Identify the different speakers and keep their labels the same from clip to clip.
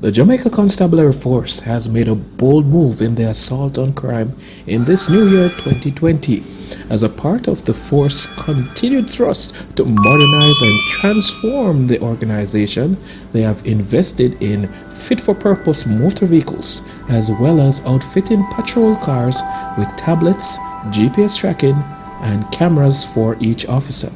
Speaker 1: The Jamaica Constabulary Force has made a bold move in the assault on crime in this new year 2020. As a part of the force's continued thrust to modernize and transform the organization, they have invested in fit-for-purpose motor vehicles as well as outfitting patrol cars with tablets, GPS tracking, and cameras for each officer.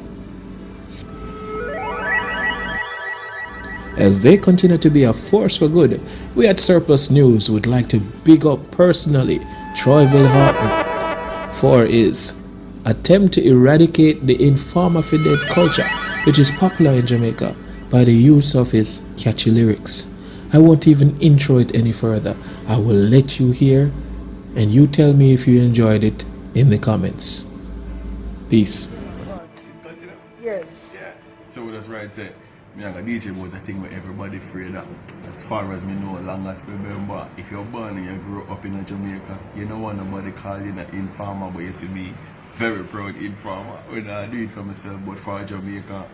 Speaker 1: As they continue to be a force for good, we at Surplus News would like to big up personally Troyville Haughton for his attempt to eradicate the Informa for dead culture, which is popular in Jamaica, by the use of his catchy lyrics. I won't even intro it any further. I will let you hear, and you tell me if you enjoyed it in the comments. Peace.
Speaker 2: Yes.
Speaker 3: Yeah. So that's right there. Me have a DJ about the thing where everybody afraid of. As far as me know, long as me remember, if you're born and you grew up in Jamaica, you don't want nobody call you an Informa, but you see me very proud Informa. When I do it for myself, but for Jamaica,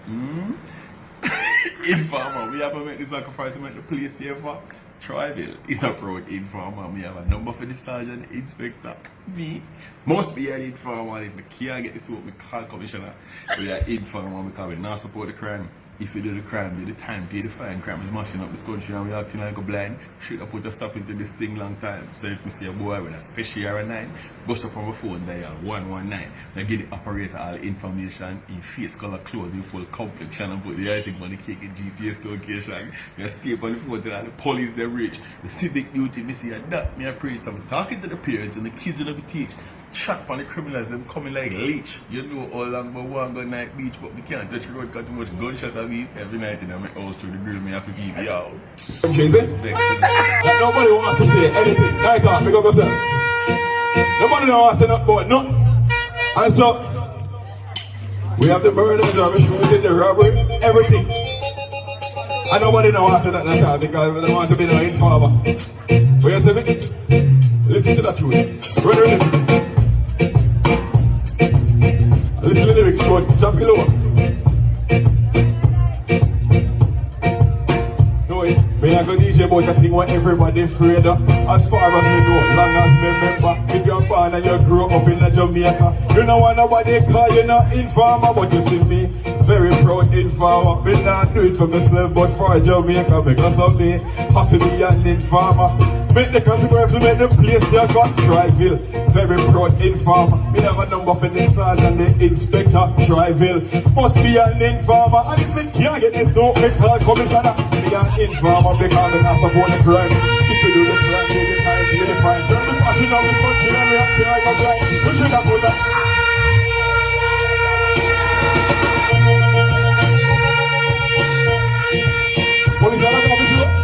Speaker 3: Informa, we have to make the sacrifice to make the place safer. Troyville is a proud Informa. We have a number for the sergeant, inspector. Me must be an Informa. If I can't get this work, we call commissioner. We are Informa because we not support the crime. If you do the crime, do the time, pay the fine. Crime is mashing up this country and we acting like a blind. Should have put a stop into this thing long time. So if we see a boy with a special R9, bust up on my phone, dial 119. Now give the operator all information in face, color, clothes, in full complexion, and put the icing on the cake in GPS location. You stay up on the phone till all the police they reach. The civic duty, me see that. Me I pray some talking to the parents and the kids in the teach. Shot on the criminals, them coming like leech. You know how long we want go night beach, but we can't touch the road because too much gunshot of it. Every night in my house through the grill, me have to keep it out.
Speaker 4: Tracy? Nobody wants to say anything. Right off, pick up yourself. Nobody wants to say nothing about nothing. And so, we have the murders, the shooting, the robbery, everything. And nobody wants to say nothing at all because they don't want to be no Informa. Where you see me? Listen to that tune. Ready? Listen to the lyrics, go on, jump below. No way, me I go DJ about the thing what everybody afraid of. As far as me know, long as me remember, if you're born and you grew up in Jamaica, you know what nobody call you not Informa, but you see me, very proud Informa. Me not do it for myself, but for Jamaica, because of me, have to be an Informa. Make the consequences, make the place you got Troyville. Very proud Informa. We have a number for the sergeant, the inspector, Troyville. Must be an Informa. And if we can't get this out, we call commissioner. Be an Informa because we not support the crime. If you do the crime, you the time, you the crime. Don't be passing out the country and reacting like a blind. We should have put that. Police are not coming to you.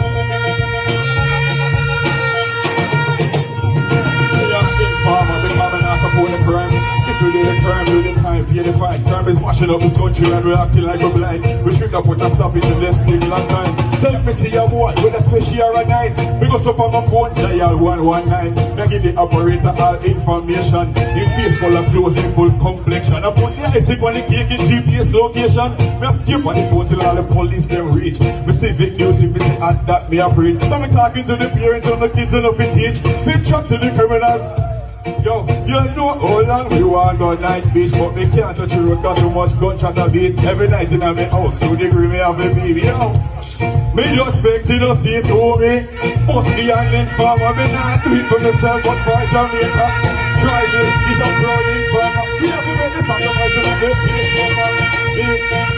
Speaker 4: Informa, because we not support the crime. If you do the crime, do the time, pay the fine. Crime is mashing up this country and we're acting like a blind. We should have put a stop into this thing long time. So if me see a boy with a special R9, we go up on my phone, dial 119. Now give the operator all information. In face full of clothes, in full complexion. I put the icing on the cake in GPS location. Me have to keep on the phone till all the police them reach. Me civic duty, me say at that me a preach. So me talking to the parents and the kids and the teach. Send shot to the criminals. Yo, you know how long we want go night beach, but me can't touch the road, got too much gunshot a beat. Every night in my house, 2 degrees me have a baby. Yo, me just vex, you don't see it to me. Must be an Informa, me not do it for myself, but for Jamaica. Troyville is a proud Informa. We have to make this on the right to the best Informa.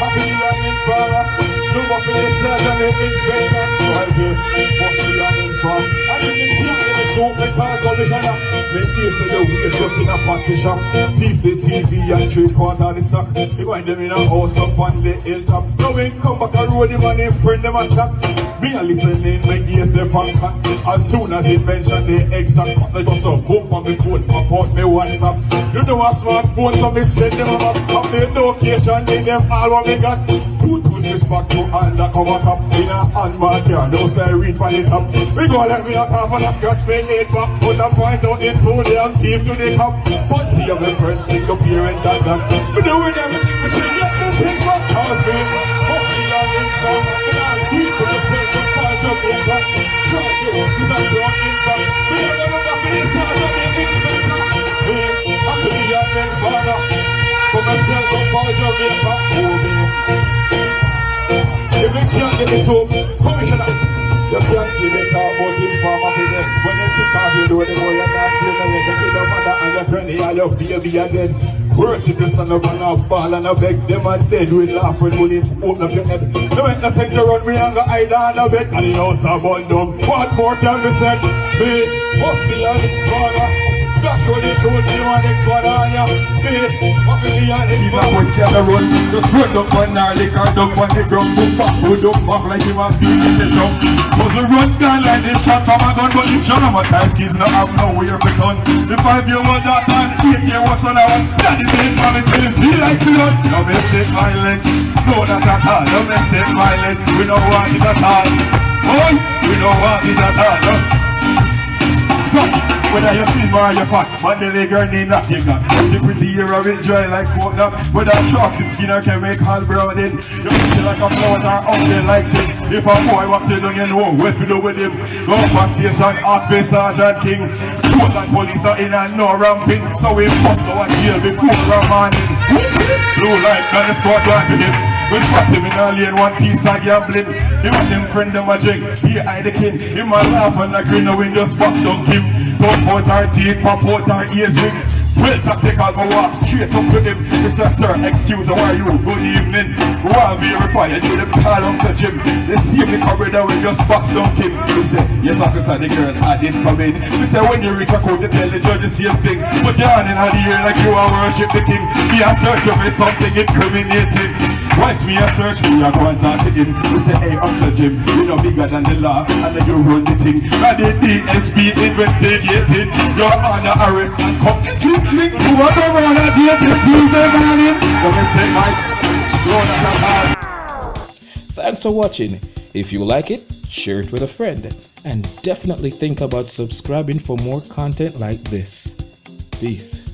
Speaker 4: Happy an Informa. No more for the sergeant, the inspector. Troyville must be an Informa. And if you can't get it, don't make our commissioner. Me see so the waist up in a fancy shop. Thief the TV and 3/4 of the stock. They find them in a house up on the hilltop. Now we come back and roll them and they friend them a chat. Me a listening, me gaze the banker. As soon as it mention the exact spot, they just a boom on me phone, pop out me WhatsApp. You know a smartphone, so me send them a map. Up the location, they them all what me got. Two tools back to undercover cop. In a handbag here, no say read for the top. We go let me a cough and a scratch me head back. Put a point out into the young team to the cop. But see of the friends, sing the parent and that. We doing everything, we should get the big one. How's this? Hopefully I'm in some. We are deep to the stage of fire. Jamaica. Catchy, it's a strong impact. We are gonna go for this part of the inspector. I'm the young man father. Come and tell them for Jamaica. Oh, me. If it's young, let me talk. Commissioner. You can't see the talk about Informa business. When you kick off your door, the boy you're not doing no way to kill your mother and your granny and your baby again. Worse if you stand up and a ball and a beg them and dead with laugh when bullet open up your head. No make no sense to run me and go hide on a bed and the house a burn down. What more can be said? Me must be on his father. That's what they told me on next one on ya. Me must be on his father. Even when you run, just run up on our liquor dump on the ground. Boom back, boom dump off like you want beat in the jump. Cause the run down like this shot from a gun. But if traumatized kids not have nowhere to turn. The 5 year was that and 8 year was on our daddy made mommy tell him he like to run. Domestic violence, no not at all. Domestic violence, we don't want it at all. Boy, we don't want it at all. No. So, whether you see more or you fat, man the leg or knee not you got. The pretty hair of it dry like coconut. Whether chocolate skin or can make all brown in. You feel like a flower or out there likes it. If a boy walks in, don't you know what to do with him. Go up on station, ask for Sergeant King. Portland police are in and no ramping. So we must go and jail before our morning. Blue light, and the squad want to him. We spot him in a lane, one piece of gambling. He was him friend of a drink, behind the king. Him a laugh and a grin, the windows box don't him. Don't put our teeth, pop out our ears ring. Well, tactical, go walk straight up with him. Mr. Sir, excuse me, why you? Good evening. We want to verify and do the call Uncle Jim. They see me corridor with just box don't him. We say, yes officer, the girl, I didn't come in. We say, when you reach a court, you tell the judge the same thing. But you're on in the air like you are worship the king. Be a search of me something incriminating. Once me a search, me a contact him. We say, hey Uncle Jim, you know bigger than the law, and then you run the thing. Now the DSP investigating your honor arrest and come to you. Who are the run at you to Tuesday morning? Domestic violence.
Speaker 1: Thanks for watching. If you like it, share it with a friend. And definitely think about subscribing for more content like this. Peace.